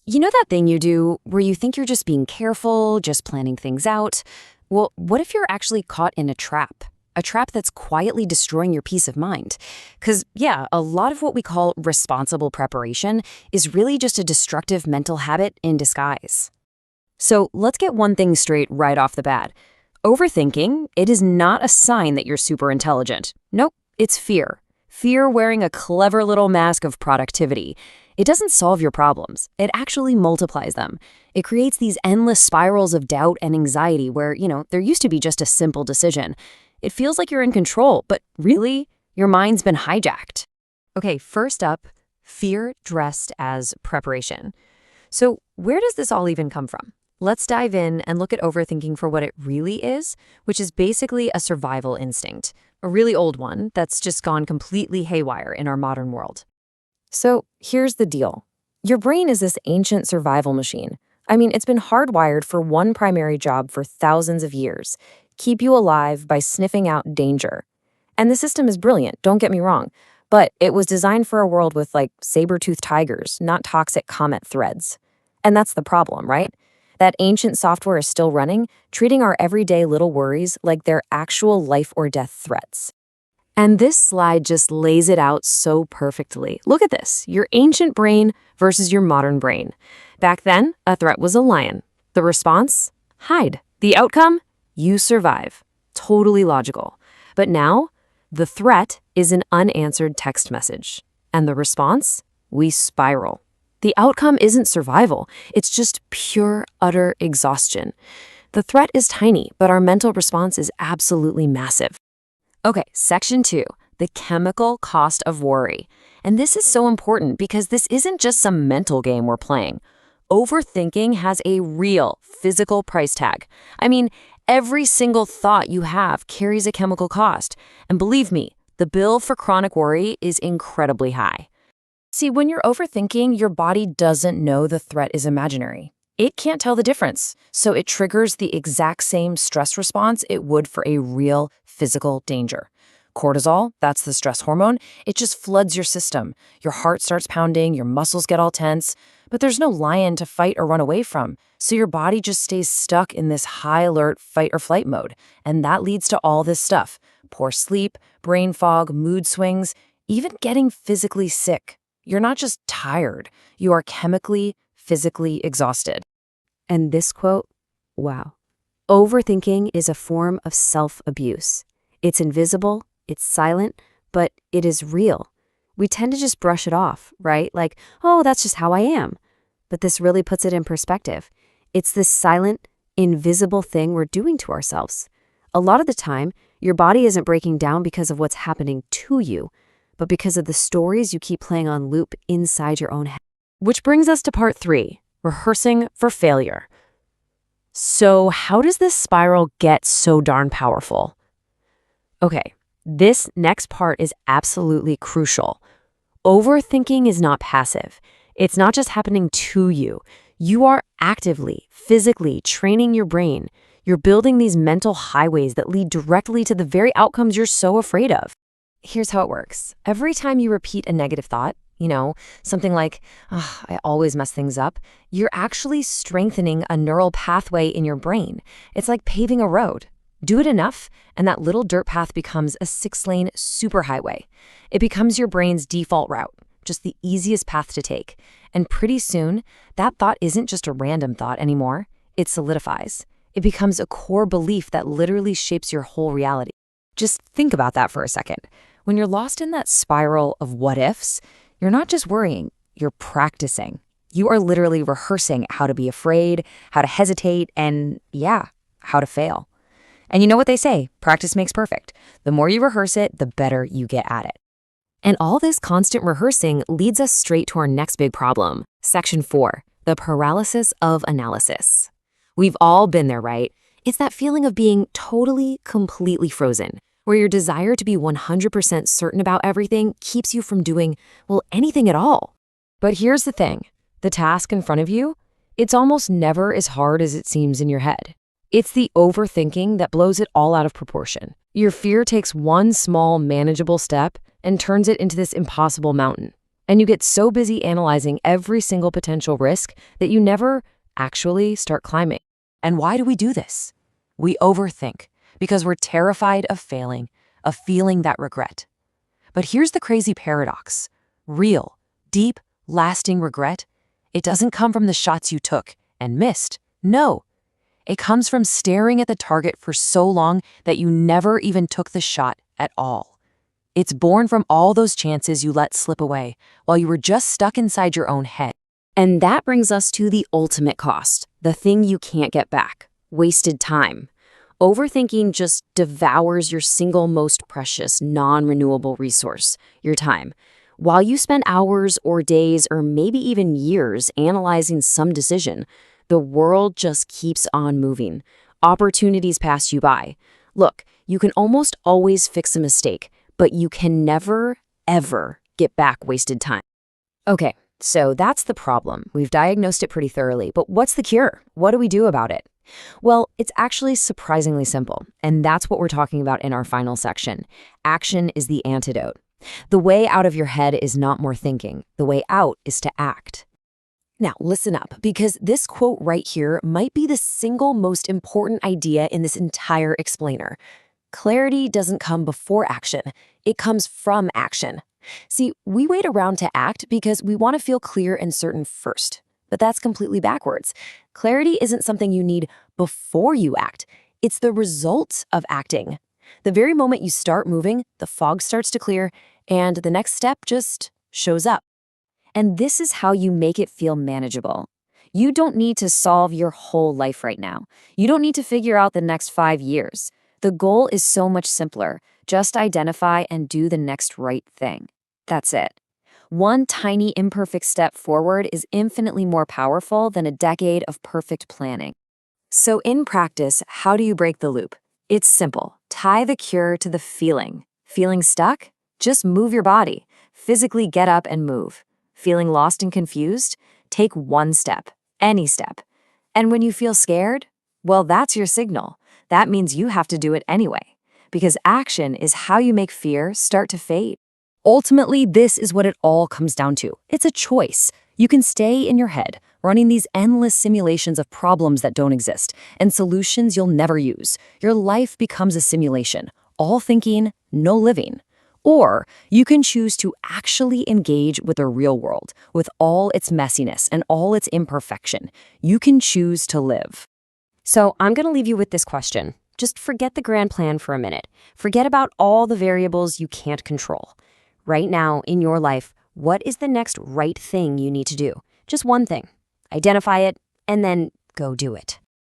You know that thing you do where you think you're just being careful, just planning things out? Well, what if you're actually caught in a trap? A trap that's quietly destroying your peace of mind. Because, yeah, a lot of what we call responsible preparation is really just a destructive mental habit in disguise. So let's get one thing straight right off the bat. Overthinking, it is not a sign that you're super intelligent. Nope, it's fear. Fear wearing a clever little mask of productivity. It doesn't solve your problems. It actually multiplies them. It creates these endless spirals of doubt and anxiety where, there used to be just a simple decision. It feels like you're in control, but really, your mind's been hijacked. Okay, first up, fear dressed as preparation. So where does this all even come from? Let's dive in and look at overthinking for what it really is, which is basically a survival instinct, a really old one that's just gone completely haywire in our modern world. So here's the deal. Your brain is this ancient survival machine. I mean, it's been hardwired for one primary job for thousands of years: keep you alive by sniffing out danger. And the system is brilliant, don't get me wrong, but it was designed for a world with saber-toothed tigers, not toxic comet threads. And that's the problem, right? That ancient software is still running, treating our everyday little worries like they're actual life or death threats. And this slide just lays it out so perfectly. Look at this, your ancient brain versus your modern brain. Back then, a threat was a lion. The response? Hide. The outcome? You survive. Totally logical. But now, the threat is an unanswered text message. And the response? We spiral. The outcome isn't survival. It's just pure, utter exhaustion. The threat is tiny, but our mental response is absolutely massive. Okay, section 2, the chemical cost of worry. And this is so important because this isn't just some mental game we're playing. Overthinking has a real physical price tag. I mean, every single thought you have carries a chemical cost. And believe me, the bill for chronic worry is incredibly high. See, when you're overthinking, your body doesn't know the threat is imaginary. It can't tell the difference, so it triggers the exact same stress response it would for a real physical danger. Cortisol, that's the stress hormone, it just floods your system. Your heart starts pounding, your muscles get all tense, but there's no lion to fight or run away from, so your body just stays stuck in this high alert fight or flight mode, and that leads to all this stuff: poor sleep, brain fog, mood swings, even getting physically sick. You're not just tired, you are chemically, physically exhausted. And this quote, wow. Overthinking is a form of self-abuse. It's invisible, it's silent, but it is real. We tend to just brush it off, right? Like, oh, that's just how I am. But this really puts it in perspective. It's this silent, invisible thing we're doing to ourselves. A lot of the time, your body isn't breaking down because of what's happening to you, but because of the stories you keep playing on loop inside your own head. Which brings us to part 3, rehearsing for failure. So how does this spiral get so darn powerful? Okay, this next part is absolutely crucial. Overthinking is not passive. It's not just happening to you. You are actively, physically training your brain. You're building these mental highways that lead directly to the very outcomes you're so afraid of. Here's how it works. Every time you repeat a negative thought, something like, oh, I always mess things up, you're actually strengthening a neural pathway in your brain. It's like paving a road. Do it enough, and that little dirt path becomes a 6-lane superhighway. It becomes your brain's default route, just the easiest path to take. And pretty soon, that thought isn't just a random thought anymore. It solidifies. It becomes a core belief that literally shapes your whole reality. Just think about that for a second. When you're lost in that spiral of what-ifs, you're not just worrying, you're practicing. You are literally rehearsing how to be afraid, how to hesitate, and how to fail. And you know what they say, practice makes perfect. The more you rehearse it, the better you get at it. And all this constant rehearsing leads us straight to our next big problem. Section 4, the paralysis of analysis. We've all been there, right? It's that feeling of being totally, completely frozen, where your desire to be 100% certain about everything keeps you from doing, anything at all. But here's the thing. The task in front of you, it's almost never as hard as it seems in your head. It's the overthinking that blows it all out of proportion. Your fear takes one small, manageable step and turns it into this impossible mountain. And you get so busy analyzing every single potential risk that you never actually start climbing. And why do we do this? We overthink because we're terrified of failing, of feeling that regret. But here's the crazy paradox. Real, deep, lasting regret, it doesn't come from the shots you took and missed. No, it comes from staring at the target for so long that you never even took the shot at all. It's born from all those chances you let slip away while you were just stuck inside your own head. And that brings us to the ultimate cost, the thing you can't get back: wasted time. Overthinking just devours your single most precious, non-renewable resource, your time. While you spend hours or days or maybe even years analyzing some decision, the world just keeps on moving. Opportunities pass you by. Look, you can almost always fix a mistake, but you can never, ever get back wasted time. Okay, so that's the problem. We've diagnosed it pretty thoroughly, but what's the cure? What do we do about it? Well, it's actually surprisingly simple, and that's what we're talking about in our final section. Action is the antidote. The way out of your head is not more thinking. The way out is to act. Now, listen up, because this quote right here might be the single most important idea in this entire explainer. Clarity doesn't come before action. It comes from action. See, we wait around to act because we want to feel clear and certain first. But that's completely backwards. Clarity isn't something you need before you act. It's the result of acting. The very moment you start moving, the fog starts to clear, and the next step just shows up. And this is how you make it feel manageable. You don't need to solve your whole life right now. You don't need to figure out the next 5 years. The goal is so much simpler. Just identify and do the next right thing. That's it. One tiny imperfect step forward is infinitely more powerful than a decade of perfect planning. So in practice, how do you break the loop? It's simple. Tie the cure to the feeling. Feeling stuck? Just move your body. Physically get up and move. Feeling lost and confused? Take one step, any step. And when you feel scared, well, that's your signal. That means you have to do it anyway. Because action is how you make fear start to fade. Ultimately, this is what it all comes down to. It's a choice. You can stay in your head, running these endless simulations of problems that don't exist and solutions you'll never use. Your life becomes a simulation, all thinking, no living. Or you can choose to actually engage with the real world, with all its messiness and all its imperfection. You can choose to live. So I'm going to leave you with this question. Just forget the grand plan for a minute. Forget about all the variables you can't control. Right now, in your life, what is the next right thing you need to do? Just one thing. Identify it, and then go do it.